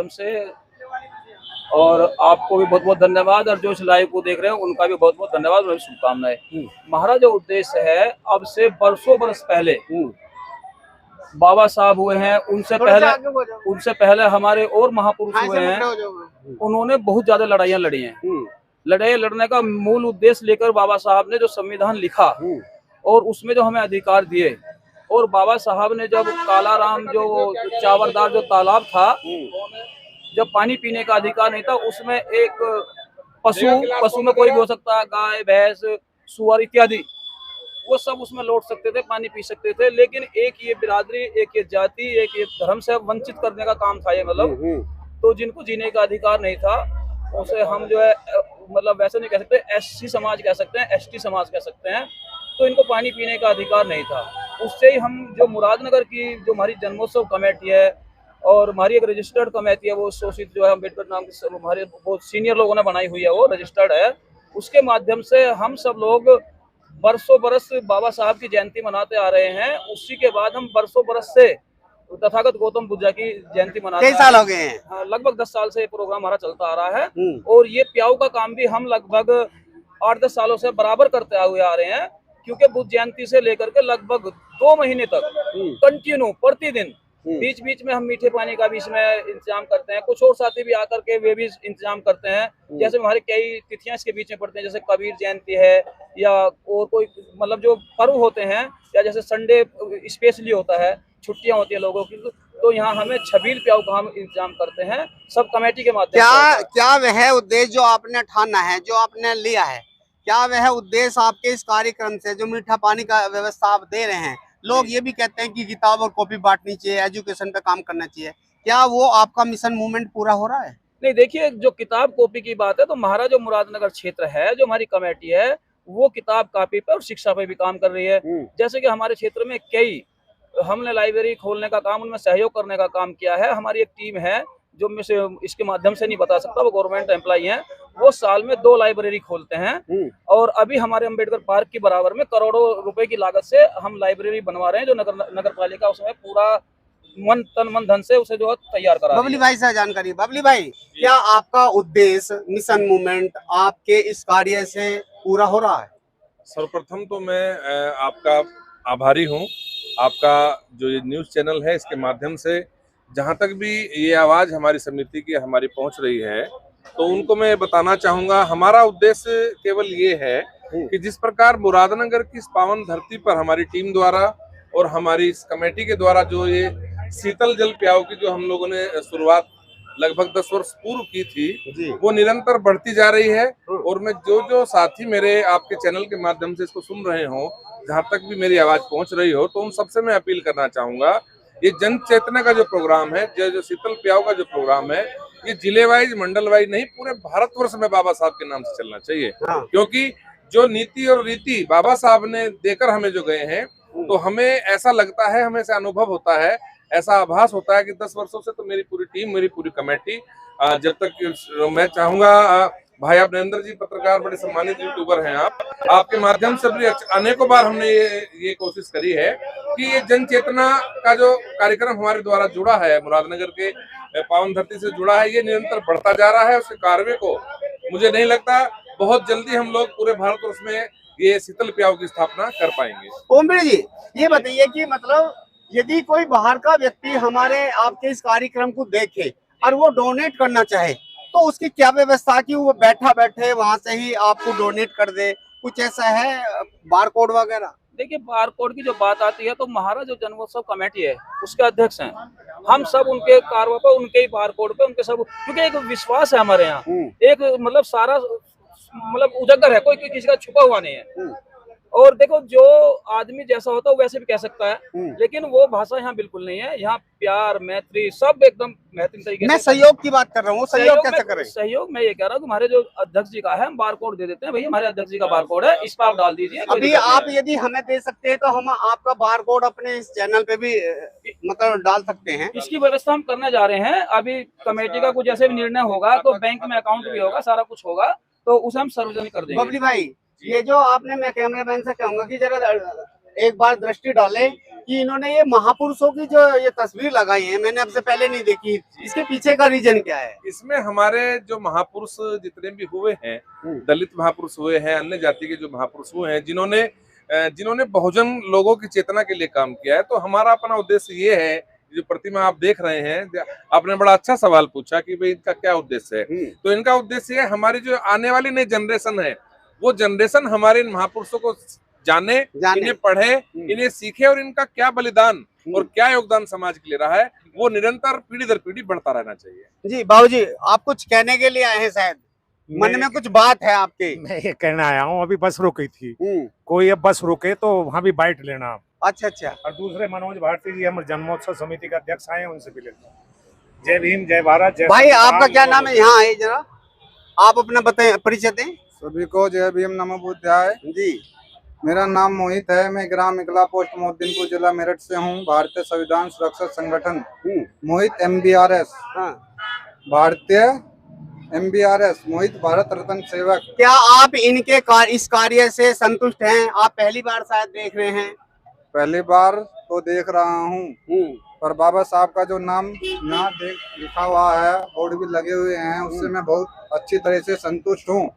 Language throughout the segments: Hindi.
माध्यम से, और आपको भी बहुत बहुत धन्यवाद, और जो इस लाइव को देख रहे हैं उनका भी बहुत बहुत धन्यवाद और शुभकामनाएं। हमारा जो उद्देश्य है, अब से बरसों बरस पहले बाबा साहब हुए हैं, उनसे पहले हमारे और महापुरुष हुए हैं, उन्होंने बहुत ज्यादा लड़ाइयाँ लड़ी हैं। लड़ाई लड़ने का मूल उद्देश्य लेकर बाबा साहब ने जो संविधान लिखा और उसमें जो हमें अधिकार दिए, और बाबा साहब ने जब कालाराम जो चावरदार जो तालाब था, जब पानी पीने का अधिकार नहीं था, उसमें एक पशु में कोई भी हो सकता है, गाय भैंस सुअर इत्यादि, वो सब उसमें लौट सकते थे, पानी पी सकते थे, लेकिन एक ये बिरादरी, एक ये जाति, एक ये धर्म से वंचित करने का काम था ये, मतलब तो जिनको जीने का अधिकार नहीं था उसे हम जो है मतलब वैसे नहीं कह सकते, एससी समाज कह सकते हैं, एसटी समाज कह सकते हैं, तो इनको पानी पीने का अधिकार नहीं था। उससे ही हम जो मुरादनगर की जो हमारी जन्मोत्सव कमेटी है और हमारी एक रजिस्टर्ड कमेटी है, वो शोषित जो है अम्बेडकर नाम की हमारे बहुत सीनियर लोगों ने बनाई हुई है, वो रजिस्टर्ड है, उसके माध्यम से हम सब लोग बरसों बरस बाबा साहब की जयंती मनाते आ रहे हैं। उसी के बाद हम बरसों बरस से तथागत गौतम बुद्ध की जयंती मनाते हैं। कई साल हो गए हैं? हाँ, लगभग 10 साल से ये प्रोग्राम हमारा चलता आ रहा है, और ये प्याऊ का काम भी हम लगभग 8-10 सालों से बराबर करते हुए आ रहे हैं, क्योंकि बुद्ध जयंती से लेकर के लगभग 2 महीने तक कंटिन्यू प्रतिदिन बीच बीच में हम मीठे पानी का भी इसमें इंतजाम करते हैं। कुछ और साथी भी आकर के वे भी इंतजाम करते हैं। जैसे हमारे कई तिथियां इसके बीच में पड़ते हैं, जैसे कबीर जयंती है या और कोई मतलब जो पर्व होते हैं, या जैसे संडे स्पेशली होता है, छुट्टियां होती है लोगों की, तो यहाँ हमें छबील प्याऊ का हम इंतजाम करते हैं सब कमेटी के माध्यम से। क्या वह उद्देश्य जो आपने ठाना है, जो आपने लिया है, क्या वह उद्देश्य आपके इस कार्यक्रम से जो मीठा पानी का व्यवस्था आप दे रहे हैं, लोग ये भी कहते हैं कि किताब और कॉपी बांटनी चाहिए, एजुकेशन पे काम करना चाहिए, क्या वो आपका मिशन मूवमेंट पूरा हो रहा है? नहीं, देखिए, जो किताब कॉपी की बात है, तो महाराज जो मुरादनगर क्षेत्र है, जो हमारी कमेटी है, वो किताब कॉपी पे और शिक्षा पे भी काम कर रही है। जैसे कि हमारे क्षेत्र में कई हमने लाइब्रेरी खोलने का काम, उनमें सहयोग करने का काम किया है। हमारी एक टीम है जो मैं से इसके माध्यम से नहीं बता सकता, वो गवर्नमेंट एम्प्लॉई हैं, वो साल में 2 लाइब्रेरी खोलते हैं, और अभी हमारे अम्बेडकर पार्क की बराबर में करोड़ों रुपए की लागत से हम लाइब्रेरी बनवा रहे हैं, जो नगर पालिका उसमें पूरा मन धन से उसे जो है तैयार करा। बबली भाई से जानकारी। बबली भाई, क्या आपका उद्देश्य मिशन मूवमेंट आपके इस कार्य से पूरा हो रहा है? सर्वप्रथम तो मैं आपका आभारी हूं। आपका जो ये न्यूज़ चैनल है, इसके माध्यम से जहां तक भी ये आवाज़ हमारी समिति की हमारी पहुंच रही है, तो उनको मैं बताना चाहूँगा, हमारा उद्देश्य केवल ये है कि जिस प्रकार मुरादनगर की इस पावन धरती पर हमारी टीम द्वारा और हमारी इस कमेटी के द्वारा जो ये शीतल जल प्याऊ की जो हम लोगों ने शुरुआत लगभग 10 वर्ष पूर्व की थी, वो निरंतर बढ़ती जा रही है। और मैं जो साथी मेरे आपके चैनल के माध्यम से इसको सुन रहे हो, जहां तक भी मेरी आवाज पहुंच रही हो, तो उन सबसे मैं अपील करना चाहूंगा, ये जन चेतना का जो प्रोग्राम है, जो शीतल प्याऊ का जो प्रोग्राम है, ये जिले वाइज मंडल वाइज नहीं, पूरे भारतवर्ष में बाबा साहब के नाम से चलना चाहिए। क्योंकि जो नीति और रीति बाबा साहब ने देकर हमें जो गए हैं, तो हमें ऐसा लगता है, हमें ऐसा अनुभव होता है, ऐसा आभास होता है कि 10 वर्षों से तो मेरी पूरी टीम, मेरी पूरी कमेटी, जब तक मैं चाहूंगा, भाई आप नरेंद्र जी पत्रकार, बड़े सम्मानित यूट्यूबर हैं आप, आपके माध्यम से भी अनेकों बार हमने ये कोशिश करी है कि ये जन चेतना का जो कार्यक्रम हमारे द्वारा जुड़ा है, मुरादनगर के पावन धरती से जुड़ा है, ये निरंतर बढ़ता जा रहा है। उसके कार्य को मुझे नहीं लगता बहुत जल्दी हम लोग पूरे भारतवर्ष में ये शीतल प्याऊ की स्थापना कर पाएंगे। ओमवीर जी, ये बताइए कि मतलब यदि कोई बाहर का व्यक्ति हमारे आपके इस कार्यक्रम को देखे और वो डोनेट करना चाहे, तो उसकी क्या व्यवस्था की वो बैठे वहां से ही आपको डोनेट कर दे, कुछ ऐसा है बारकोड वगैरह? देखिए, बारकोड की जो बात आती है, तो महाराज जो जन्मोत्सव कमेटी है उसके अध्यक्ष हैं हम सब, उनके कार्यों पर, उनके ही बारकोड पे, उनके सब, क्योंकि एक विश्वास है हमारे यहाँ, एक मतलब सारा मतलब उजागर है, कोई किसी का छुपा हुआ नहीं है। और देखो, जो आदमी जैसा होता है वो वैसे भी कह सकता है, लेकिन वो भाषा यहाँ बिल्कुल नहीं है। यहाँ प्यार, मैत्री सब एकदम बेहतरीन तरीके से। मैं सहयोग की बात कर रहा हूँ, सहयोग कैसे करें? सहयोग मैं ये कह रहा हूँ कि हमारे जो अध्यक्ष जी का है, हम बारकोड दे देते हैं, भैया हमारे अध्यक्ष जी का बारकोड है, इस पर आप डाल दीजिए। अभी आप यदि हमें दे सकते हैं, तो हम आपका बारकोड अपने इस चैनल पे भी मतलब डाल सकते हैं। इसकी व्यवस्था हम करने जा रहे हैं। अभी कमेटी का कुछ जैसे भी निर्णय होगा, तो बैंक में अकाउंट भी होगा, सारा कुछ होगा, तो उसे हम सार्वजनिक कर देंगे। बबली भाई, ये जो आपने, मैं कैमरामैन से कहूंगा कि जरा एक बार दृष्टि डालें कि इन्होंने ये महापुरुषों की जो ये तस्वीर लगाई है, मैंने आपसे पहले नहीं देखी, इसके पीछे का रीजन क्या है? इसमें हमारे जो महापुरुष जितने भी हुए हैं, दलित महापुरुष हुए हैं, अन्य जाति के जो महापुरुष हुए हैं, जिन्होंने बहुजन लोगों की चेतना के लिए काम किया है, तो हमारा अपना उद्देश्य ये है। जो प्रतिमा आप देख रहे हैं, आपने बड़ा अच्छा सवाल पूछा कि भाई इनका क्या उद्देश्य है। तो इनका उद्देश्य है हमारी जो आने वाली नई जनरेशन है, वो जनरेशन हमारे इन महापुरुषों को जाने, इन्हें पढ़े, इन्हें सीखे और इनका क्या बलिदान और क्या योगदान समाज के लिए रहा है, वो निरंतर पीढ़ी दर पीढ़ी बढ़ता रहना चाहिए। जी बाबूजी, आप कुछ कहने के लिए आए हैं शायद, मन में कुछ बात है आपके? मैं ये कहना आया हूँ, अभी बस रुकी थी, कोई अब बस रुके तो वहाँ भी बाइट लेना आप। अच्छा अच्छा। और दूसरे मनोज भारती जी हमारे जन्मोत्सव समिति का अध्यक्ष आए हैं, उनसे भी लेते हैं। जय भीम, जय भारत, जय। भाई आपका क्या नाम है? यहाँ आए जरा, आप अपना बताएं, परिचय दें। सभी को जय भीम, नमो बुद्धाय। जी, मेरा नाम मोहित है, मैं ग्राम इकला पोस्ट मोहद्दीनपुर जिला मेरठ से हूँ। भारतीय संविधान सुरक्षा संगठन मोहित MBRS, भारतीय MBRS मोहित भारत रत्न सेवक। क्या आप इनके इस कार्य से संतुष्ट हैं? आप पहली बार शायद देख रहे हैं। पहली बार तो देख रहा हूँ, पर बाबा साहब का जो नाम यहाँ लिखा हुआ है, बोर्ड भी लगे हुए हैं, उससे मैं बहुत अच्छी तरह से संतुष्ट हूँ।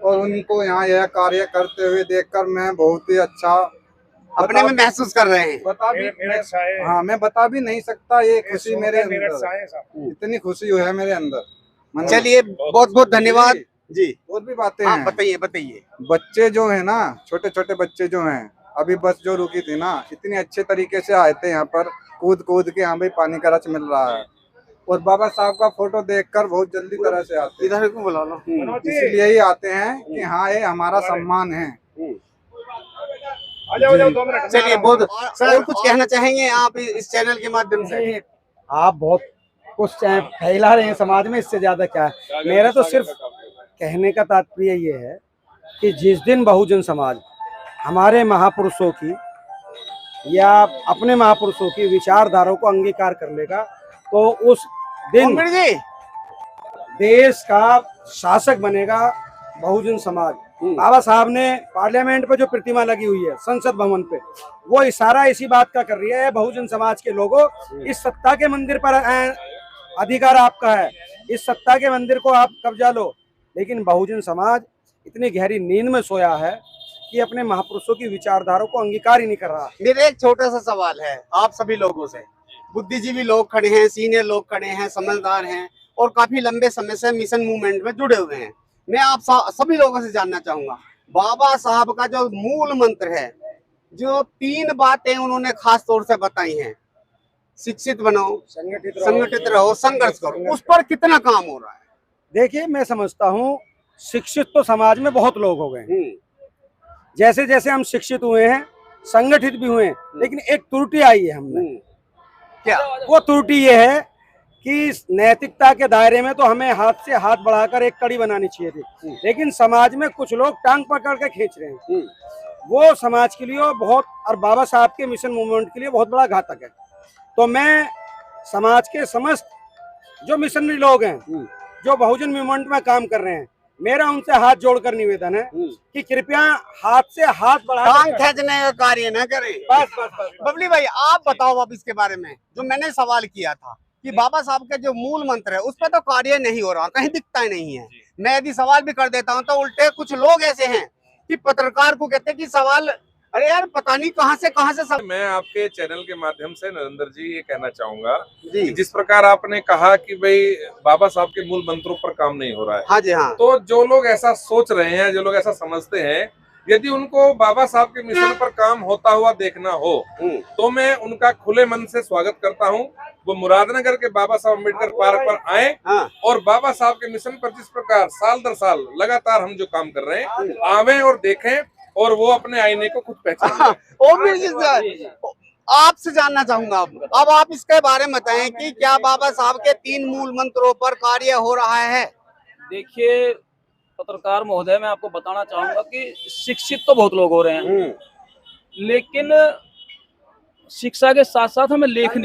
और उनको यहाँ यह कार्य करते हुए देखकर मैं बहुत ही अच्छा अपने में महसूस कर रहे हैं। बता भी हाँ, मैं बता भी नहीं सकता ये खुशी मेरे अंदर, इतनी खुशी है मेरे अंदर। चलिए, बहुत बहुत धन्यवाद जी। और भी बातें हाँ, हैं। बताइए बताइए। बच्चे जो है ना, छोटे छोटे बच्चे जो हैं, अभी बस जो रुकी थी ना, इतने अच्छे तरीके से आए थे यहाँ पर, कूद कूद के, हाँ भाई पानी का रच मिल रहा है। और बाबा साहब का फोटो देखकर बहुत जल्दी तरह से आते हैं, इधर को बुला लो। इसलिए ही आते हैं कि हाँ ये हमारा सम्मान है। चलिए, बहुत सर, कुछ कहना चाहेंगे आप इस चैनल के माध्यम से? आप बहुत कुछ फैला रहे हैं समाज में, इससे ज्यादा क्या है। मेरा तो सिर्फ कहने का तात्पर्य ये है कि जिस दिन बहुजन समाज हमारे महापुरुषों की या अपने महापुरुषों की विचारधाराओं को अंगीकार कर लेगा, तो उस दिन देश का शासक बनेगा बहुजन समाज। बाबा साहब ने पार्लियामेंट पे जो प्रतिमा लगी हुई है संसद भवन पे, वो इशारा इसी बात का कर रही है, बहुजन समाज के लोगों, इस सत्ता के मंदिर पर अधिकार आपका है, इस सत्ता के मंदिर को आप कब्जा लो। लेकिन बहुजन समाज इतनी गहरी नींद में सोया है कि अपने महापुरुषों की विचारधारा को अंगीकार ही नहीं कर रहा। मेरा एक छोटा सा सवाल है आप सभी लोगों से। बुद्धिजीवी लोग खड़े हैं, सीनियर लोग खड़े हैं, समझदार हैं और काफी लंबे समय से मिशन मूवमेंट में जुड़े हुए हैं। मैं आप सभी लोगों से जानना चाहूंगा, बाबा साहब का जो मूल मंत्र है, जो 3 बातें उन्होंने खास तौर से बताई हैं, शिक्षित बनो, संगठित रहो, संघर्ष करो, उस पर कितना काम हो रहा है? देखिए, मैं समझता हूँ शिक्षित तो समाज में बहुत लोग हो गए, जैसे जैसे हम शिक्षित हुए हैं, संगठित भी हुए हैं, लेकिन एक त्रुटि आई है हमने। क्या वो त्रुटि ये है कि नैतिकता के दायरे में तो हमें हाथ से हाथ बढ़ाकर एक कड़ी बनानी चाहिए थी, लेकिन समाज में कुछ लोग टांग पकड़ के खींच रहे हैं। वो समाज के लिए बहुत, और बाबा साहब के मिशन मूवमेंट के लिए बहुत बड़ा घातक है। तो मैं समाज के समस्त जो मिशनरी लोग हैं, जो बहुजन मूवमेंट में काम कर रहे हैं, मेरा उनसे हाथ जोड़कर निवेदन है कि कृपया हाथ से हाथ बढ़ा, टांग खींचने का कार्य न करें। बस बस बस। बबली भाई, आप बताओ अब इसके बारे में, जो मैंने सवाल किया था कि बाबा साहब के जो मूल मंत्र है उस पर तो कार्य नहीं हो रहा, कहीं दिखता ही नहीं है। मैं यदि सवाल भी कर देता हूं तो उल्टे कुछ लोग ऐसे हैं कि पत्रकार को कहते हैं कि सवाल, अरे यार पता नहीं कहां से सब। मैं आपके चैनल के माध्यम से नरेंद्र जी ये कहना चाहूंगा जी, कि जिस प्रकार आपने कहा कि भाई बाबा साहब के मूल मंत्रों पर काम नहीं हो रहा है, हाँ जी हाँ, तो जो लोग ऐसा सोच रहे हैं, जो लोग ऐसा समझते हैं, यदि उनको बाबा साहब के मिशन पर काम होता हुआ देखना हो तो मैं उनका खुले मन से स्वागत करता हूं। वो मुरादनगर के बाबा साहब अम्बेडकर पार्क पर आए और बाबा साहब के मिशन पर जिस प्रकार साल दर साल लगातार हम जो काम कर रहे हैं, आवे और देखें और वो अपने आईने को खुद पहचाने। आपसे जानना चाहूंगा अब आप इसके बारे में बताएं कि क्या बाबा साहब के 3 मूल मंत्रों पर कार्य हो रहा है? देखिए पत्रकार महोदय, मैं आपको बताना चाहूंगा कि शिक्षित तो बहुत लोग हो रहे हैं, लेकिन शिक्षा के साथ साथ हमें लेखक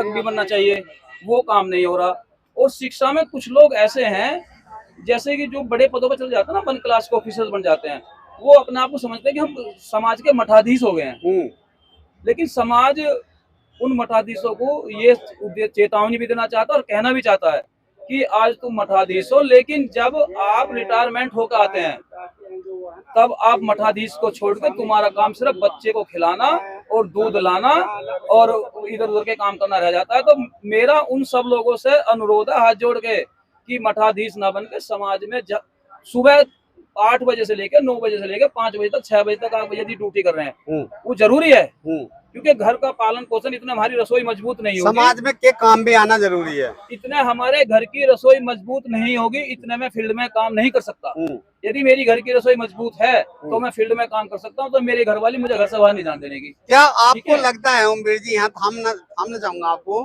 भी बनना चाहिए, वो काम नहीं हो रहा। और शिक्षा में कुछ लोग ऐसे हैं जैसे कि जो बड़े पदों पर चले जाते हैं ना, 1 क्लास के ऑफिसर बन जाते हैं, वो अपने आप को समझते हैं कि हम समाज के मठाधीश हो गए हैं। लेकिन समाज उन मठाधीशों को ये चेतावनी भी देना चाहता है और कहना भी चाहता है कि आज तुम मठाधीश हो, लेकिन जब आप रिटायरमेंट होकर आते हैं तब आप मठाधीश को छोड़कर तुम्हारा काम सिर्फ बच्चे को खिलाना और दूध लाना और इधर उधर के काम करना रह जाता है। तो मेरा उन सब लोगों से अनुरोध है हाथ जोड़ के कि मठाधीश ना बनकर समाज में सुबह 8 बजे से लेकर 9 बजे से लेकर 5 बजे तक 6 बजे तक आप यदि ड्यूटी कर रहे हैं वो जरूरी है, क्योंकि घर का पालन पोषण इतना हमारी रसोई मजबूत नहीं होगी, समाज में के काम भी आना जरूरी है। इतने हमारे घर की रसोई मजबूत नहीं होगी, इतने में फील्ड में काम नहीं कर सकता। यदि मेरी घर की रसोई मजबूत है तो मैं फील्ड में काम कर सकता हूँ, तो मेरी घरवाली मुझे घर से बाहर नहीं जाने देगी। क्या आपको लगता है ओमवीर जी, यहाँ थामना चाहूंगा आपको,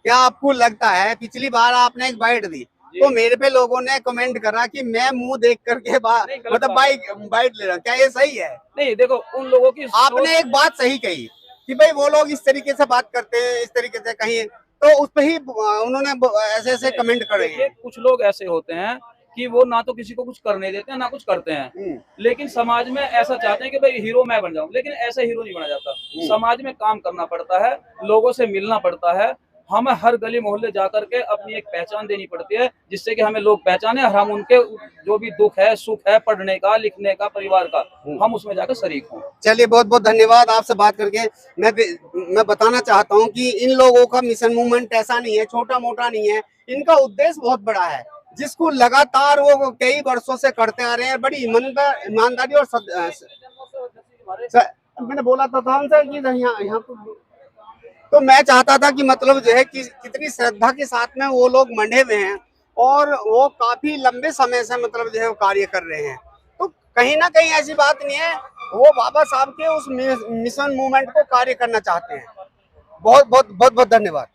क्या आपको लगता है पिछली बार आपने एक बाइट दी तो मेरे पे लोगों ने कमेंट करा कि मैं मुंह देख करके मतलब बाइट ले रहा हूँ, क्या ये सही है? नहीं, देखो उन लोगों की आपने एक बात सही कही कि भाई वो लोग इस तरीके से बात करते हैं, इस तरीके से कहीं, तो उस पे ही उन्होंने ऐसे ऐसे कमेंट करे हैं। कुछ लोग ऐसे होते हैं कि वो ना तो किसी को कुछ करने देते हैं ना कुछ करते हैं, लेकिन समाज में ऐसा चाहते हैं कि भाई हीरो मैं बन जाऊं, लेकिन ऐसा हीरो नहीं बना जाता। समाज में काम करना पड़ता है, लोगों से मिलना पड़ता है, हमें हर गली मोहल्ले जाकर के अपनी एक पहचान देनी पड़ती है, जिससे कि हमें लोग पहचाने और हम उनके जो भी दुख है सुख है पढ़ने का लिखने का परिवार का, हम उसमें जाकर शरीक हों। चलिए बहुत बहुत धन्यवाद आपसे बात करके। मैं बताना चाहता हूं कि इन लोगों का मिशन मूवमेंट ऐसा नहीं है, छोटा मोटा नहीं है, इनका उद्देश्य बहुत बड़ा है, जिसको लगातार वो कई वर्षों से करते आ रहे हैं। बड़ी ईमानदारी और मैंने बोला था सर कि यहाँ तो मैं चाहता था कि मतलब जो है कि कितनी श्रद्धा के साथ में वो लोग मंडे हुए हैं और वो काफी लंबे समय से मतलब जो है कार्य कर रहे हैं। तो कहीं ना कहीं ऐसी बात नहीं है, वो बाबा साहब के उस मिशन मूवमेंट को कार्य करना चाहते हैं। बहुत बहुत बहुत बहुत धन्यवाद।